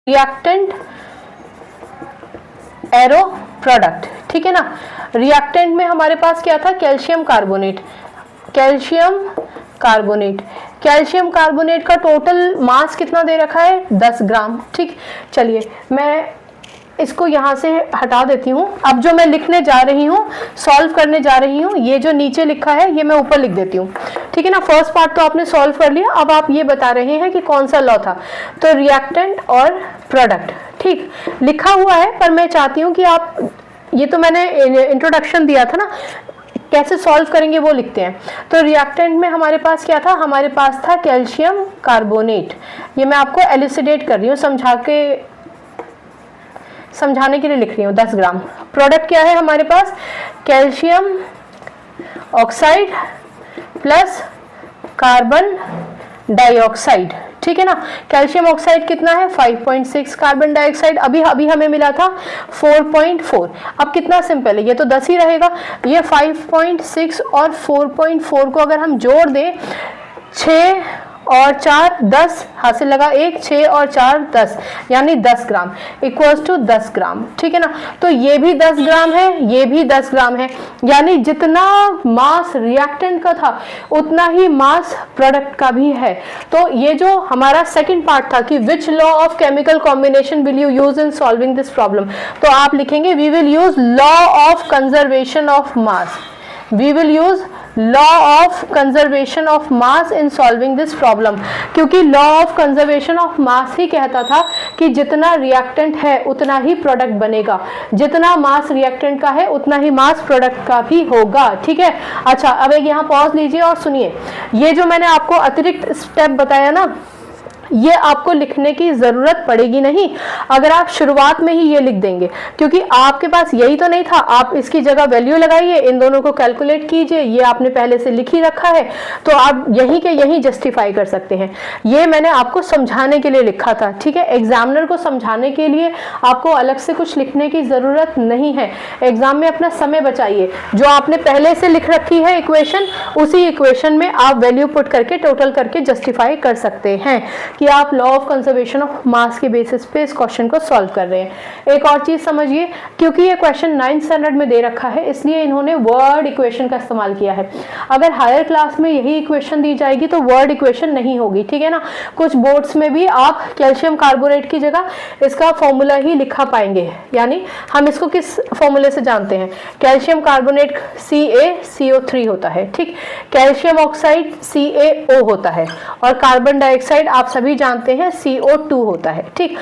Reactant arrow product, ठीक है ना। रिएक्टेंट में हमारे पास क्या था, calcium carbonate. Calcium carbonate, calcium carbonate का टोटल मास कितना दे रखा है, 10 ग्राम। ठीक, चलिए मैं इसको यहाँ से हटा देती हूँ। अब जो मैं लिखने जा रही हूँ, सॉल्व करने जा रही हूँ, ये जो नीचे लिखा है ये मैं ऊपर लिख देती हूँ, ठीक है ना। फर्स्ट पार्ट तो आपने सॉल्व कर लिया, अब आप ये बता रहे हैं कि कौन सा लॉ था। तो रिएक्टेंट और प्रोडक्ट, ठीक लिखा हुआ है, पर मैं चाहती हूँ कि आप, ये तो मैंने इंट्रोडक्शन दिया था ना, कैसे सॉल्व करेंगे वो लिखते हैं। तो रिएक्टेंट में हमारे पास क्या था, हमारे पास था कैल्शियम कार्बोनेट। ये मैं आपको एलिसिडेट कर रही हूँ, समझाने के लिए लिख रही हूँ, 10 ग्राम। प्रोडक्ट क्या है हमारे पास, calcium oxide plus carbon dioxide, ठीक है ना। कैल्शियम ऑक्साइड कितना है, 5.6, कार्बन डाइऑक्साइड अभी हमें मिला था 4.4। अब कितना सिंपल है, ये तो 10 ही रहेगा। ये 5.6 और 4.4 को अगर हम जोड़ दें, 6 और 4 10, हासिल लगा 1, 6 और 4 10, यानी 10 ग्राम इक्वल्स टू 10 ग्राम, ठीक है ना। तो ये भी 10 ग्राम है, ये भी 10 ग्राम है, यानी जितना मास रिएक्टेंट का था उतना ही मास प्रोडक्ट का भी है। तो ये जो हमारा सेकंड पार्ट था कि which law of chemical combination will you use in solving this problem, तो आप लिखेंगे we will use law of conservation of mass. We will use law of conservation of mass in solving this problem, क्योंकि law of conservation of mass ही कहता था कि जितना reactant है उतना ही प्रोडक्ट बनेगा, जितना मास रिएक्टेंट का है उतना ही मास प्रोडक्ट का भी होगा, ठीक है। अच्छा, अब एक यहाँ पॉज लीजिए और सुनिए, ये जो मैंने आपको अतिरिक्त स्टेप बताया ना, ये आपको लिखने की ज़रूरत पड़ेगी नहीं अगर आप शुरुआत में ही ये लिख देंगे, क्योंकि आपके पास यही तो नहीं था। आप इसकी जगह वैल्यू लगाइए, इन दोनों को कैलकुलेट कीजिए, ये आपने पहले से लिख ही रखा है, तो आप यहीं के यहीं जस्टिफाई कर सकते हैं। ये मैंने आपको समझाने के लिए लिखा था, ठीक है। एग्जामिनर को समझाने के लिए आपको अलग से कुछ लिखने की ज़रूरत नहीं है। एग्जाम में अपना समय बचाइए, जो आपने पहले से लिख रखी है इक्वेशन, उसी इक्वेशन में आप वैल्यू पुट करके टोटल करके जस्टिफाई कर सकते हैं कि आप लॉ ऑफ कंजर्वेशन ऑफ मास के बेसिस पे इस क्वेश्चन को सॉल्व कर रहे हैं। एक और चीज समझिए, क्योंकि ये क्वेश्चन 9th स्टैंडर्ड में दे रखा है, इसलिए इन्होंने वर्ड इक्वेशन का इस्तेमाल किया है। अगर हायर क्लास में यही इक्वेशन दी जाएगी तो वर्ड इक्वेशन नहीं होगी, ठीक है ना। कुछ बोर्ड्स में भी आप कैल्शियम कार्बोनेट की जगह इसका फॉर्मूला ही लिखा पाएंगे, यानी हम इसको किस फॉर्मूले से जानते हैं, कैल्शियम कार्बोनेट CaCO3 होता है, ठीक। कैल्शियम ऑक्साइड CaO होता है, और कार्बन डाइऑक्साइड आप सभी जानते हैं CO2 होता है, ठीक।